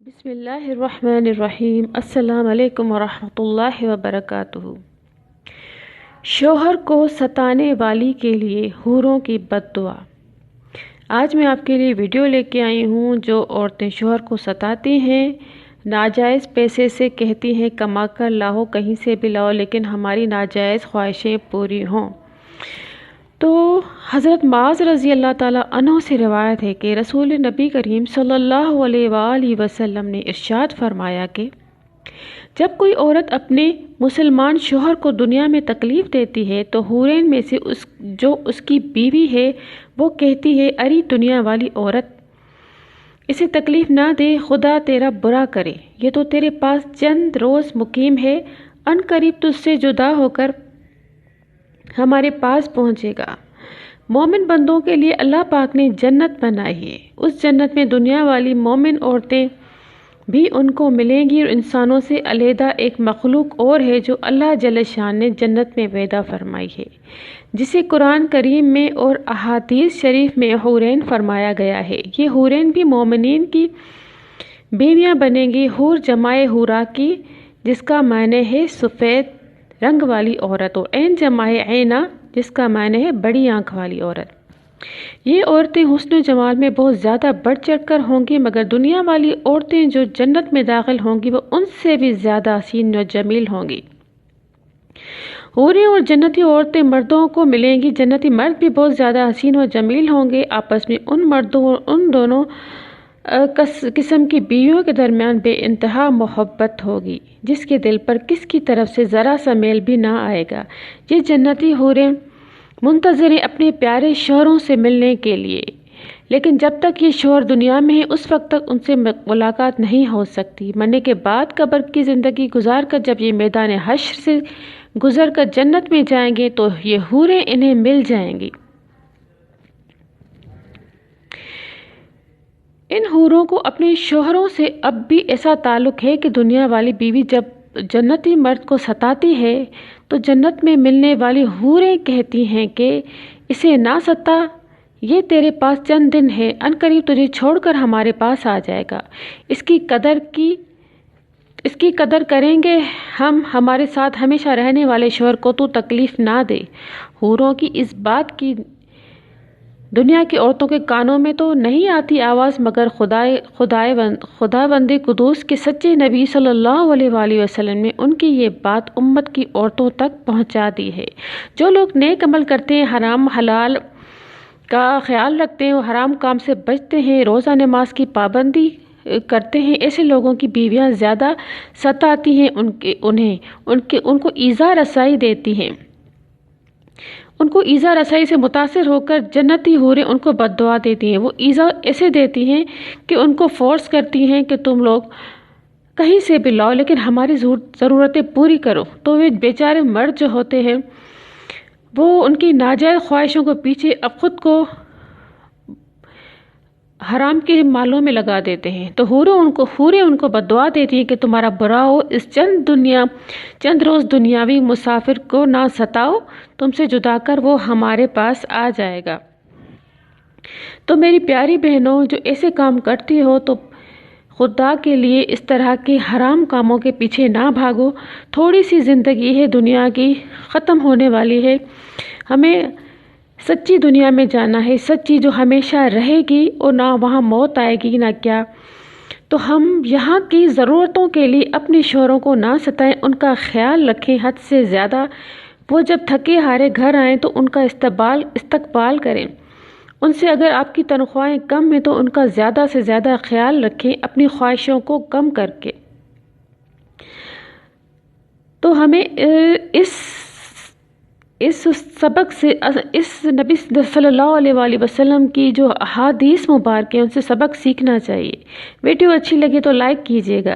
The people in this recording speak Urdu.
بسم اللہ الرحمن الرحیم۔ السلام علیکم ورحمۃ اللہ وبرکاتہ۔ شوہر کو ستانے والی کے لیے حوروں کی بد دعا۔ آج میں آپ کے لیے ویڈیو لے کے آئی ہوں جو عورتیں شوہر کو ستاتی ہیں، ناجائز پیسے سے کہتی ہیں کما کر لاؤ، کہیں سے بھی لاؤ لیکن ہماری ناجائز خواہشیں پوری ہوں۔ تو حضرت معاذ رضی اللہ تعالیٰ عنہ سے روایت ہے کہ رسول نبی کریم صلی اللہ علیہ وآلہ وسلم نے ارشاد فرمایا کہ جب کوئی عورت اپنے مسلمان شوہر کو دنیا میں تکلیف دیتی ہے تو حورین میں سے جو اس کی بیوی ہے وہ کہتی ہے ارے دنیا والی عورت، اسے تکلیف نہ دے، خدا تیرا برا کرے، یہ تو تیرے پاس چند روز مقیم ہے، ان قریب تجھ سے جدا ہو کر ہمارے پاس پہنچے گا۔ مومن بندوں کے لیے اللہ پاک نے جنت بنائی ہے، اس جنت میں دنیا والی مومن عورتیں بھی ان کو ملیں گی، اور انسانوں سے علیحدہ ایک مخلوق اور ہے جو اللہ جل شان نے جنت میں پیدا فرمائی ہے، جسے قرآن کریم میں اور احادیث شریف میں حورین فرمایا گیا ہے۔ یہ حورین بھی مومنین کی بیویاں بنیں گی۔ حور جمع حورا کی، جس کا معنی ہے سفید رنگ والی عورت، اور عین جمع عینہ، جس کا معنی ہے بڑی آنکھ والی عورت۔ یہ عورتیں حسن و جمال میں بہت زیادہ بڑھ چڑھ کر ہوں گی، مگر دنیا والی عورتیں جو جنت میں داخل ہوں گی وہ ان سے بھی زیادہ حسین و جمیل ہوں گی۔ حوریں اور جنتی عورتیں مردوں کو ملیں گی، جنتی مرد بھی بہت زیادہ حسین و جمیل ہوں گے۔ آپس میں ان مردوں اور ان دونوں قسم کی بیویوں کے درمیان بے انتہا محبت ہوگی، جس کے دل پر کس کی طرف سے ذرا سا میل بھی نہ آئے گا۔ یہ جنتی حوریں منتظر ہیں اپنے پیارے شوہروں سے ملنے کے لیے، لیکن جب تک یہ شوہر دنیا میں ہے اس وقت تک ان سے ملاقات نہیں ہو سکتی۔ مرنے کے بعد قبر کی زندگی گزار کر جب یہ میدان حشر سے گزر کر جنت میں جائیں گے تو یہ حوریں انہیں مل جائیں گی۔ ان حوروں کو اپنے شوہروں سے اب بھی ایسا تعلق ہے کہ دنیا والی بیوی جب جنتی مرد کو ستاتی ہے تو جنت میں ملنے والی حوریں کہتی ہیں کہ اسے نہ ستا، یہ تیرے پاس چند دن ہے، ان قریب تجھے چھوڑ کر ہمارے پاس آ جائے گا، اس کی قدر کریں گے ہم، ہمارے ساتھ ہمیشہ رہنے والے شوہر کو تو تکلیف نہ دے۔ حوروں کی اس بات کی دنیا کی عورتوں کے کانوں میں تو نہیں آتی آواز، مگر خداوند قدوس کے سچے نبی صلی اللہ علیہ وآلہ وسلم نے ان کی یہ بات امت کی عورتوں تک پہنچا دی ہے۔ جو لوگ نیک عمل کرتے ہیں، حرام حلال کا خیال رکھتے ہیں اور حرام کام سے بچتے ہیں، روزہ نماز کی پابندی کرتے ہیں، ایسے لوگوں کی بیویاں زیادہ ستاتی ہیں، ان کو ایذا رسائی دیتی ہیں۔ ان کو ایذا رسائی سے متاثر ہو کر جنتی حوریں ان کو بد دعا دیتی ہیں۔ وہ ایذا ایسے دیتی ہیں کہ ان کو فورس کرتی ہیں کہ تم لوگ کہیں سے بھی لاؤ لیکن ہماری ضرورتیں پوری کرو۔ تو وہ بیچارے مرد جو ہوتے ہیں وہ ان کی ناجائز خواہشوں کو پیچھے اب خود کو حرام کے مالوں میں لگا دیتے ہیں۔ تو حوریں ان کو بد دعا دیتی ہیں کہ تمہارا برا ہو، اس چند روز دنیاوی مسافر کو نہ ستاؤ، تم سے جدا کر وہ ہمارے پاس آ جائے گا۔ تو میری پیاری بہنوں، جو ایسے کام کرتی ہو تو خدا کے لیے اس طرح کے حرام کاموں کے پیچھے نہ بھاگو۔ تھوڑی سی زندگی ہے دنیا کی، ختم ہونے والی ہے، ہمیں سچی دنیا میں جانا ہے، سچی جو ہمیشہ رہے گی، اور نہ وہاں موت آئے گی نہ کیا۔ تو ہم یہاں کی ضرورتوں کے لیے اپنے شوہروں کو نہ ستائیں، ان کا خیال رکھیں حد سے زیادہ۔ وہ جب تھکے ہارے گھر آئیں تو ان کا استقبال کریں، ان سے اگر آپ کی تنخواہیں کم ہیں تو ان کا زیادہ سے زیادہ خیال رکھیں اپنی خواہشوں کو کم کر کے۔ تو ہمیں اس سبق سے، اس نبی صلی اللہ علیہ وآلہ وسلم کی جو احادیث مبارک ہیں ان سے سبق سیکھنا چاہیے۔ ویڈیو اچھی لگے تو لائک کیجیے گا۔